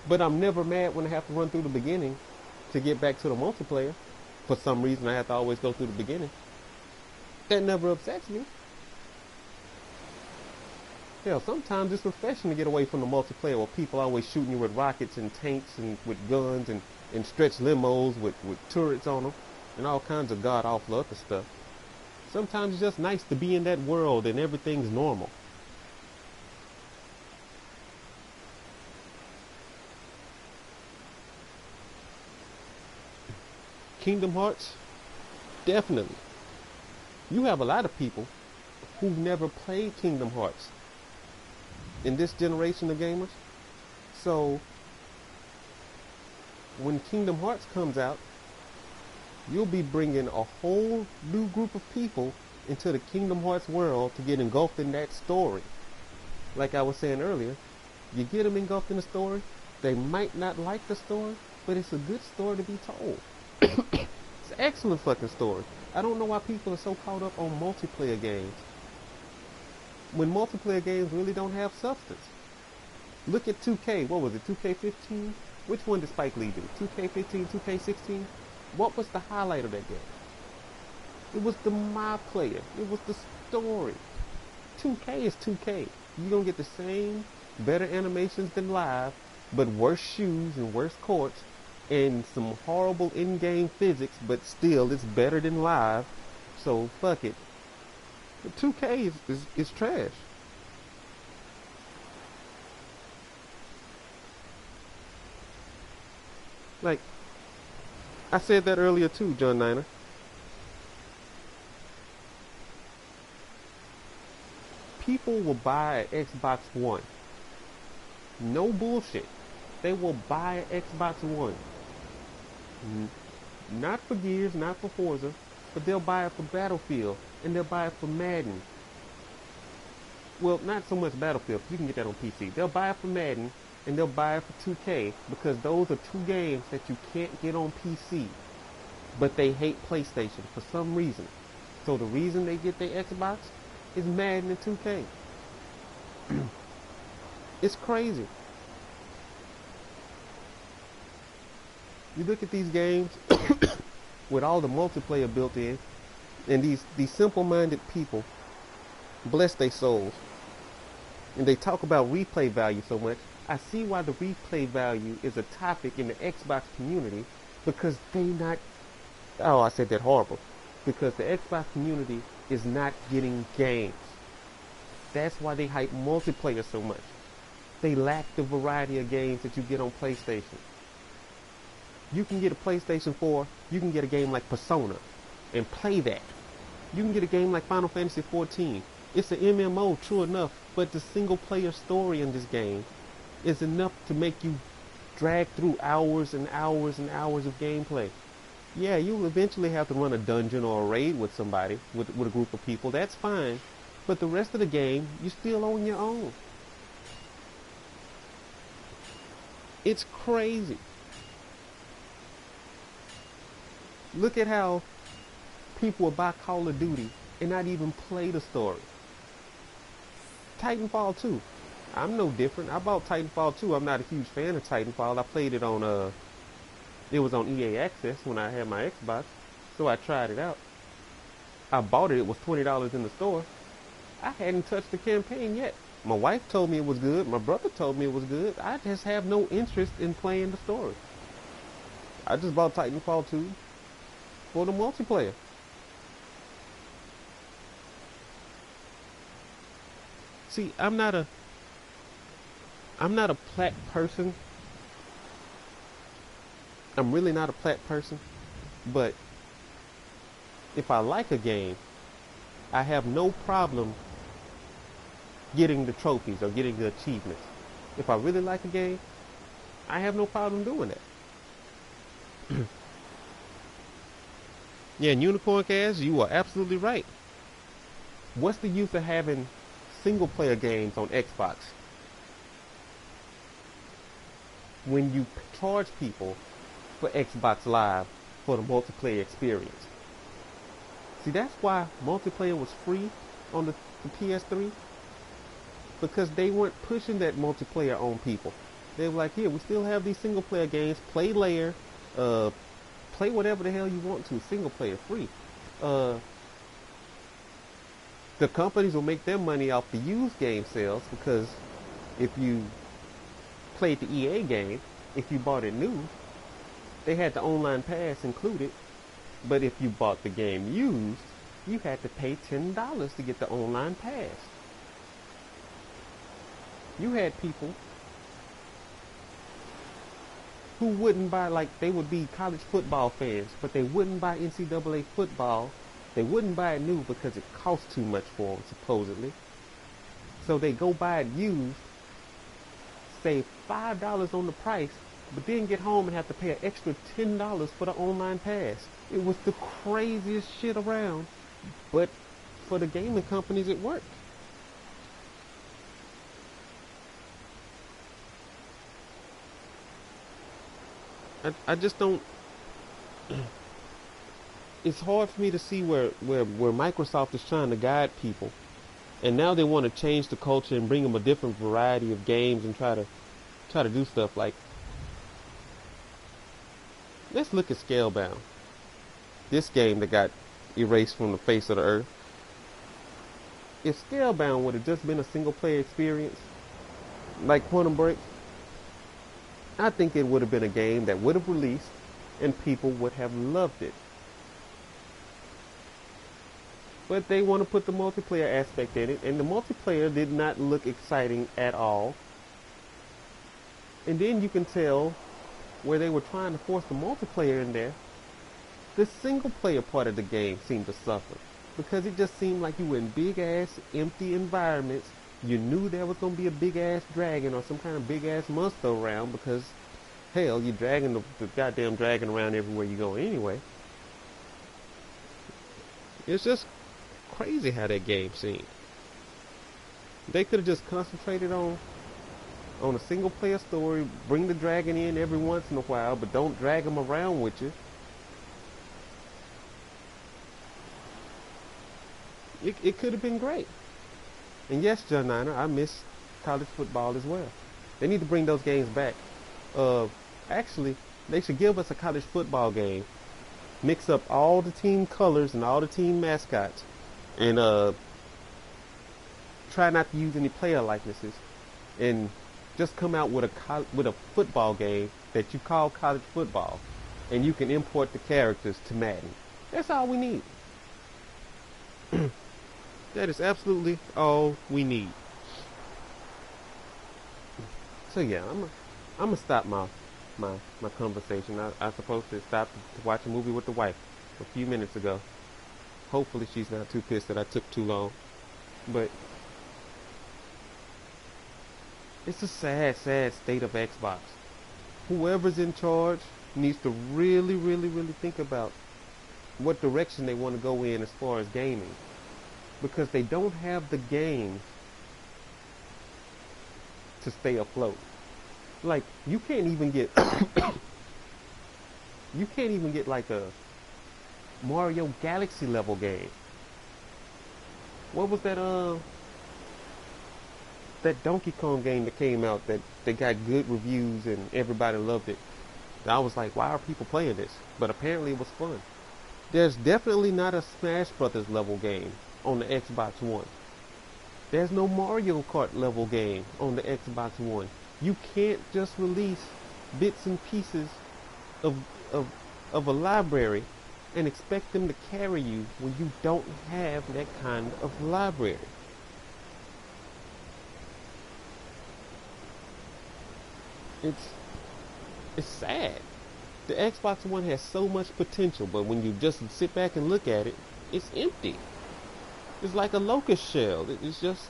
But I'm never mad when I have to run through the beginning to get back to the multiplayer. For some reason, I have to always go through the beginning. That never upsets me. Hell, sometimes it's refreshing to get away from the multiplayer where people are always shooting you with rockets and tanks and with guns and stretch limos with turrets on them and all kinds of god-awful other stuff. Sometimes it's just nice to be in that world and everything's normal. Kingdom Hearts, definitely. You have a lot of people who've never played Kingdom Hearts in this generation of gamers. So when Kingdom Hearts comes out, you'll be bringing a whole new group of people into the Kingdom Hearts world to get engulfed in that story. Like I was saying earlier, you get them engulfed in the story, they might not like the story, but it's a good story to be told. It's an excellent fucking story. I don't know why people are so caught up on multiplayer games when multiplayer games really don't have substance. Look at 2K. What was it, 2K15? Which one did Spike Lee do? 2K15, 2K16? What was the highlight of that game? It was the My Player. It was the story. 2K is 2K. You're going to get the same, better animations than live, but worse shoes and worse courts, and some horrible in-game physics, but still it's better than live. So fuck it. But 2K is trash. Like I said that earlier too, John Niner. People will buy an Xbox One. No bullshit. They will buy an Xbox One. Not for Gears, not for Forza, but they'll buy it for Battlefield, and they'll buy it for Madden. Well, not so much Battlefield, you can get that on PC. They'll buy it for Madden, and they'll buy it for 2K, because those are two games that you can't get on PC. But they hate PlayStation for some reason. So the reason they get their Xbox is Madden and 2K. It's crazy. You look at these games with all the multiplayer built in, and these simple-minded people, bless their souls, and they talk about replay value so much. I see why the replay value is a topic in the Xbox community, because they not, oh, I said that horrible, because the Xbox community is not getting games. That's why they hype multiplayer so much. They lack the variety of games that you get on PlayStation. You can get a PlayStation 4, you can get a game like Persona and play that. You can get a game like Final Fantasy 14. It's an MMO, true enough, but the single player story in this game is enough to make you drag through hours and hours and hours of gameplay. Yeah, you'll eventually have to run a dungeon or a raid with somebody, with a group of people. That's fine. But the rest of the game, you're still on your own. It's crazy. Look at how people will buy Call of Duty and not even play the story. Titanfall 2. I'm no different. I bought Titanfall 2. I'm not a huge fan of Titanfall. I played it on it was on EA Access when I had my Xbox, so I tried it out. I bought it. It was $20 in the store. I hadn't touched the campaign yet. My wife told me it was good. My brother told me it was good. I just have no interest in playing the story. I just bought Titanfall 2 for the multiplayer. See, I'm not a plat person. I'm really not a plat person. But if I like a game, I have no problem getting the trophies or getting the achievements. If I really like a game, I have no problem doing that. Yeah, and Unicorn Cast, you are absolutely right. What's the use of having single player games on Xbox when you charge people for Xbox Live for the multiplayer experience? See, that's why multiplayer was free on the PS3, because they weren't pushing that multiplayer on people. They were like, here, we still have these single player games, play layer, play whatever the hell you want to, single player free. The companies will make their money off the used game sales, because if you played the EA game, if you bought it new, they had the online pass included. But if you bought the game used, you had to pay $10 to get the online pass. You had people who wouldn't buy, like, they would be college football fans, but they wouldn't buy NCAA football. They wouldn't buy it new because it cost too much for them, supposedly. So they go buy it used, save $5 on the price, but then get home and have to pay an extra $10 for the online pass. It was the craziest shit around, but for the gaming companies it worked. I just don't. It's hard for me to see where Microsoft is trying to guide people, and now they want to change the culture and bring them a different variety of games and try to do stuff like. Let's look at Scalebound. This game that got erased from the face of the earth. If Scalebound would have just been a single player experience, like Quantum Break, I think it would have been a game that would have released and people would have loved it. But they want to put the multiplayer aspect in it, and the multiplayer did not look exciting at all. And then you can tell where they were trying to force the multiplayer in there, the single player part of the game seemed to suffer, because it just seemed like you were in big ass empty environments. You knew there was going to be a big ass dragon or some kind of big ass monster around, because hell, you're dragging the goddamn dragon around everywhere you go anyway. It's just crazy how that game seemed. They could have just concentrated on a single player story, bring the dragon in every once in a while, but don't drag him around with you. It could have been great. And yes, John Niner, I miss college football as well. They need to bring those games back. Actually, They should give us a college football game, mix up all the team colors and all the team mascots, and try not to use any player likenesses, and just come out with a football game that you call college football, and you can import the characters to Madden. That's all we need. That is absolutely all we need. So yeah, I'm gonna stop my conversation. I supposed to stop to watch a movie with the wife a few minutes ago. Hopefully she's not too pissed that I took too long. But it's a sad, sad state of Xbox. Whoever's in charge needs to really, really, really think about what direction they want to go in as far as gaming. Because they don't have the games to stay afloat. Like, you can't even get like a Mario Galaxy level game. What was that Donkey Kong game that came out that got good reviews and everybody loved it? I was like, why are people playing this? But apparently it was fun. There's definitely not a Smash Brothers level game on the Xbox One. There's no Mario Kart level game on the Xbox One. You can't just release bits and pieces of a library and expect them to carry you when you don't have that kind of library. It's sad. The Xbox One has so much potential, but when you just sit back and look at it, it's empty. It's like a locust shell. It's just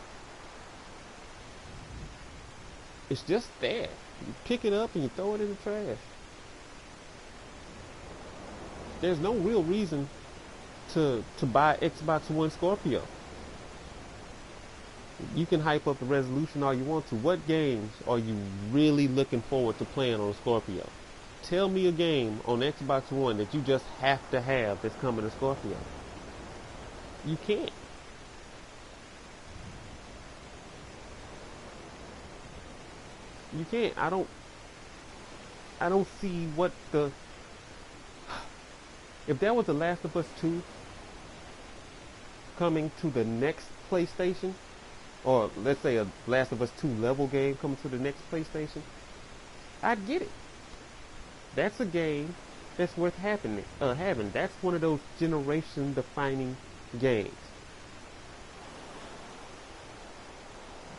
there. You pick it up and you throw it in the trash. There's no real reason to buy Xbox One Scorpio. You can hype up the resolution all you want to. What games are you really looking forward to playing on Scorpio? Tell me a game on Xbox One that you just have to have that's coming to Scorpio. You can't. You can't. I don't see what the... If there was a Last of Us 2 coming to the next PlayStation, or let's say a Last of Us 2 level game coming to the next PlayStation, I'd get it. That's a game that's worth having. That's one of those generation-defining games.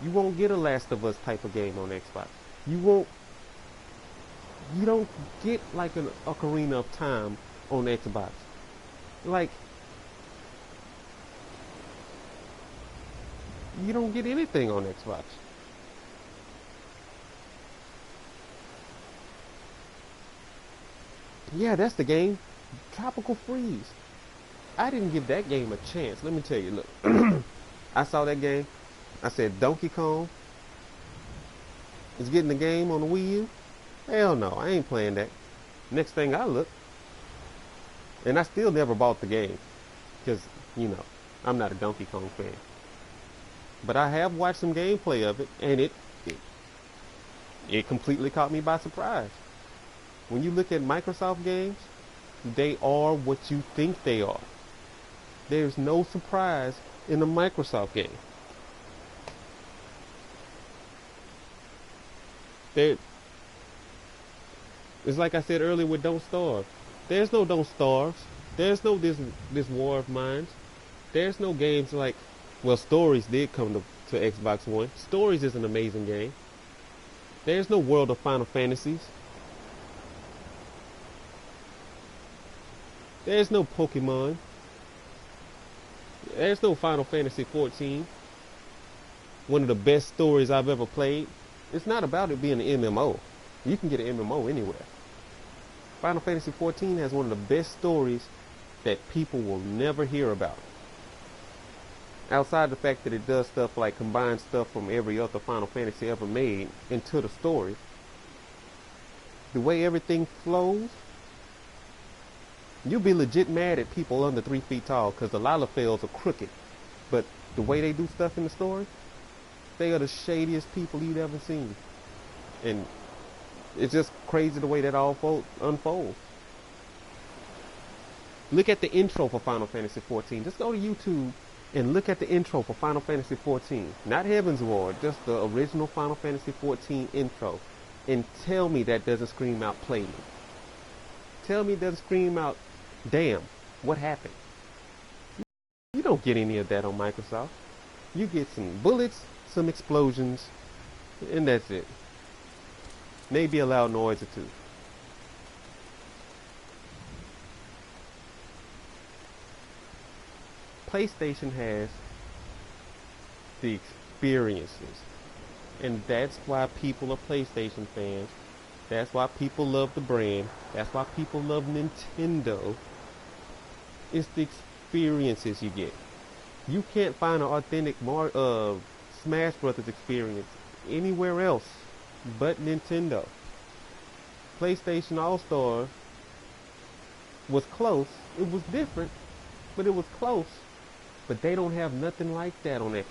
You won't get a Last of Us type of game on Xbox. You don't get like an Ocarina of Time on Xbox. Like, you don't get anything on Xbox. Yeah, that's the game. Tropical Freeze. I didn't give that game a chance. Let me tell you, look. I saw that game. I said, Donkey Kong is getting the game on the Wii U? Hell no, I ain't playing that. Next thing I look, and I still never bought the game, because, you know, I'm not a Donkey Kong fan. But I have watched some gameplay of it, and it completely caught me by surprise. When you look at Microsoft games, they are what you think they are. There's no surprise in a Microsoft game. It's like I said earlier with Don't Starve. There's no Don't Starve. There's no this War of Mines. There's no games like, well, Stories did come to Xbox One. Stories is an amazing game. There's no World of Final Fantasies. There's no Pokemon. There's no Final Fantasy 14. One of the best stories I've ever played. It's not about it being an MMO. You can get an MMO anywhere. Final Fantasy 14 has one of the best stories that people will never hear about. Outside the fact that it does stuff like combine stuff from every other Final Fantasy ever made into the story. The way everything flows, you'll be legit mad at people under 3 feet tall because the Lalafels are crooked. But the way they do stuff in the story, they are the shadiest people you've ever seen. And It's just crazy the way that all unfolds. Look at the intro for Final Fantasy 14. Just go to YouTube and look at the intro for Final Fantasy 14. Not Heaven's Ward, just the original Final Fantasy 14 intro. And tell me that doesn't scream out play me. Tell me it doesn't scream out, damn, what happened? You don't get any of that on Microsoft. You get some bullets, some explosions, and that's it. Maybe a loud noise or two. PlayStation has the experiences. And that's why people are PlayStation fans. That's why people love the brand. That's why people love Nintendo. It's the experiences you get. You can't find an authentic Smash Brothers experience anywhere else but Nintendo. PlayStation All-Star was close. It was different, but it was close. But they don't have nothing like that on Xbox.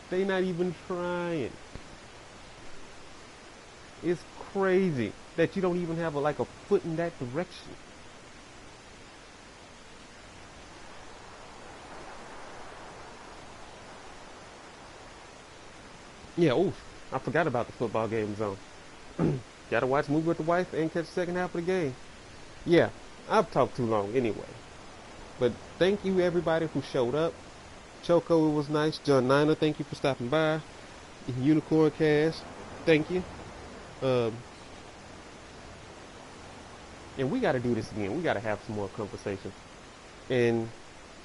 They not even trying. It's crazy that you don't even have like a foot in that direction. Yeah, oof. I forgot about the football game zone. Gotta watch movie with the wife and catch the second half of the game. Yeah, I've talked too long anyway. But thank you everybody who showed up. Choco, it was nice. John Niner, thank you for stopping by. Unicorn Cast, thank you. Um, and we gotta do this again. We gotta have some more conversation. And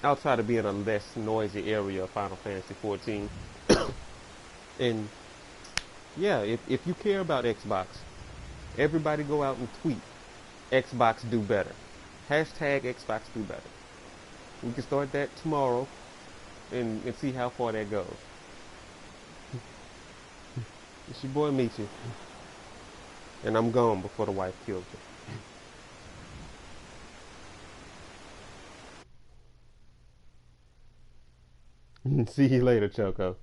I'll try to be in a less noisy area of Final Fantasy 14. And yeah, if you care about Xbox, everybody go out and tweet Xbox do better. Hashtag Xbox do better. We can start that tomorrow and see how far that goes. It's your boy Michi. And I'm gone before the wife kills me. See you later, Choco.